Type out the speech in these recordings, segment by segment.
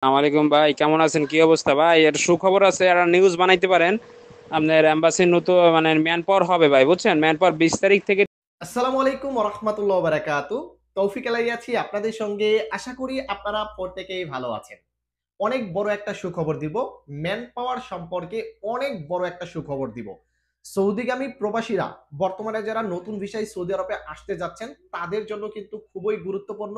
আসসালামাইকুম ভাই, কেমন আছেন? কি অবস্থা ভাই? এর সুখবর আছে, আর নিউজ বানাইতে পারেন। আপনার এম্বাসির নতুন মানে ম্যান পাওয়ার হবে ভাই, বুঝছেন? ম্যান পাওয়ার 20 তারিখ থেকে। আসসালামু আলাইকুম রহমতুল্লাহ বারাকাতু। তৌফিক আলাই আছি আপনাদের সঙ্গে। আশা করি আপনারা প্রত্যেকেই ভালো আছেন। অনেক বড় একটা সুখবর দিব। ম্যান পাওয়ার সম্পর্কে অনেক বড় একটা সুখবর দিব। সৌদিগামী প্রবাসীরা বর্তমানে যারা নতুন ভিসায় সৌদি আরবে আসতে যাচ্ছেন তাদের জন্য কিন্তু খুবই গুরুত্বপূর্ণ।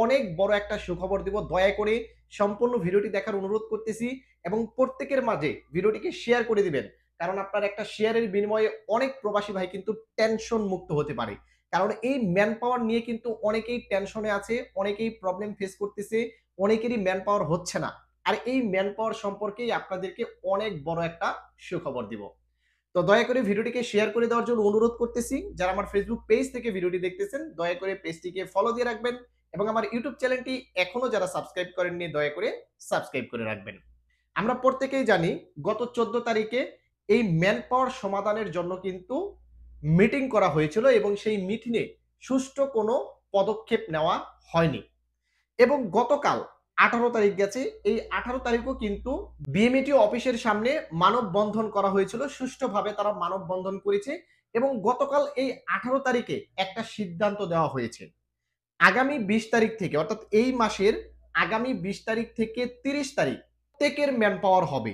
অনেক বড় একটা সুখবর দিব। দয়া করে সম্পূর্ণ ভিডিওটি দেখার অনুরোধ করতেছি এবং প্রত্যেকের মাঝে ভিডিওটিকে শেয়ার করে দিবেন। কারণ আপনার একটা শেয়ারের বিনিময়ে অনেক প্রবাসী ভাই কিন্তু টেনশন মুক্ত হতে পারে। কারণ এই ম্যান পাওয়ার নিয়ে কিন্তু অনেকেই টেনশনে আছে, অনেকেই প্রবলেম ফেস করতেছে, অনেকেরই ম্যান পাওয়ার হচ্ছে না। আর এই ম্যান পাওয়ার সম্পর্কেই আপনাদেরকে অনেক বড় একটা সুখবর দিব। তো দয়া করে ভিডিওটিকে শেয়ার করে দেওয়ার জন্য অনুরোধ করতেছি। যারা আমার ফেসবুক পেজ থেকে ভিডিওটি দেখতেছেন দয়া করে পেজটিকে ফলো দিয়ে রাখবেন এবং আমার ইউটিউব চ্যানেলটি এখনো যারা সাবস্ক্রাইব করেননি দয়া করে সাবস্ক্রাইব করে রাখবেন। আমরা প্রত্যেকেই জানি গত 14 তারিখে এই ম্যান পাওয়ার সমাধানের জন্য কিন্তু মিটিং করা হয়েছিল এবং সেই মিটিংয়ে সুষ্ঠু কোনো পদক্ষেপ নেওয়া হয়নি। এবং গতকাল 18 তারিখ গেছে, এই 18 তারিখও কিন্তু বিএমইটি অফিসের সামনে মানববন্ধন করা হয়েছিল। সুষ্ঠুভাবে তারা মানববন্ধন করেছে এবং গতকাল এই 18 তারিখে একটা সিদ্ধান্ত দেওয়া হয়েছে। আগামী 20 তারিখ থেকে অর্থাৎ এই মাসের আগামী 20 তারিখ থেকে 30 তারিখ প্রত্যেকের ম্যান পাওয়ার হবে।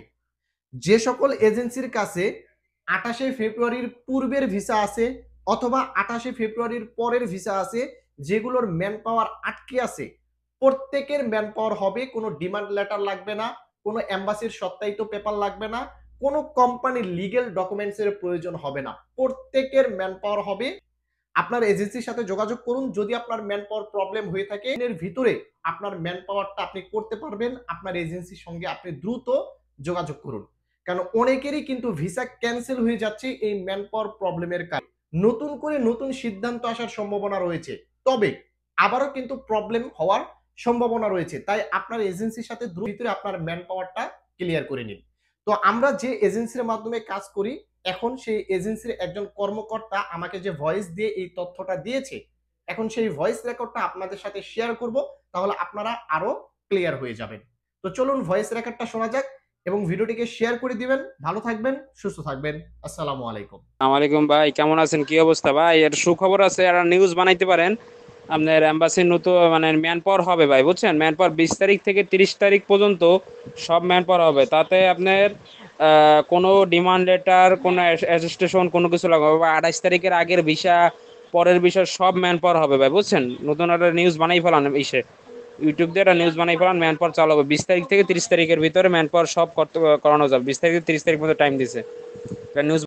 যে সকল এজেন্সির কাছে 28শে ফেব্রুয়ারির পূর্বের ভিসা আছে অথবা 28শে ফেব্রুয়ারির পরের ভিসা আছে, যেগুলোর ম্যান পাওয়ার আটকে আছে, প্রত্যেকের ম্যান পাওয়ার হবে। কোনো ডিমান্ড লেটার লাগবে না, কোনো এম্বাসির সত্যায়িত পেপার লাগবে না, কোনো কোম্পানির লিগেল ডকুমেন্টসের প্রয়োজন হবে না। প্রত্যেকের ম্যান পাওয়ার হবে। আপনার এজেন্সির সাথে যোগাযোগ করুন। যদি আপনার ম্যান পাওয়ার প্রবলেম হয়ে থাকে এর ভিতরে আপনার ম্যান পাওয়ারটা আপনি করতে পারবেন। আপনার এজেন্সির সঙ্গে আপনি দ্রুত যোগাযোগ করুন। কারণ অনেকেরই কিন্তু ভিসা ক্যান্সেল হয়ে যাচ্ছে এই ম্যান পাওয়ার প্রবলেমের কারণে। নতুন করে নতুন সিদ্ধান্ত আসার সম্ভাবনা রয়েছে, তবে আবারও কিন্তু প্রবলেম হওয়ার সম্ভাবনা রয়েছে। তাই আপনার এজেন্সির সাথে দ্রুত আপনার ম্যান পাওয়ারটা ক্লিয়ার করে নিন। তো আমরা যে এজেন্সির মাধ্যমে কাজ করি, এখন সেই এজেন্সির একজন কর্মকর্তা আমাকে যে ভয়েস দিয়ে এই তথ্যটা দিয়েছে, এখন সেই ভয়েস রেকর্ডটা আপনাদের সাথে শেয়ার করব। তাহলে আপনারা আরো ক্লিয়ার হয়ে যাবেন। তো চলুন ভয়েস রেকর্ডটা শোনা যাক এবং ভিডিওটিকে শেয়ার করে দিবেন। ভালো থাকবেন, সুস্থ থাকবেন। আসসালামু আলাইকুম। আসসালামাইকুম ভাই, কেমন আছেন? কি অবস্থা ভাই? এর সুখবর আছে, আর নিউজ বানাইতে পারেন। আপনার এম্বাসির নতুন মানে ম্যান পাওয়ার হবে ভাই, বুঝছেন? ম্যান পাওয়ার 20 তারিখ থেকে 30 তারিখ পর্যন্ত সব ম্যান পাওয়ার হবে। তাতে আপনার কোনো ডিমান্ড লেটার, কোনো অ্যাটেস্টেশন, কোনো কিছু লাগবে বা 28 তারিখের আগের ভিসা, পরের বিষয় সব ম্যান পাওয়ার হবে ভাই, বুঝছেন? নতুন একটা নিউজ বানাই ফেলান ইসে, ইউটিউব দিয়ে একটা নিউজ বানাই ফেলান। ম্যান পাওয়ার চালু হবে 20 তারিখ থেকে 30 তারিখের ভিতরে। ম্যান পাওয়ার সব করানো যাবে। 20 তারিখ থেকে 30 তারিখ মতো টাইম দিছে নিউজ।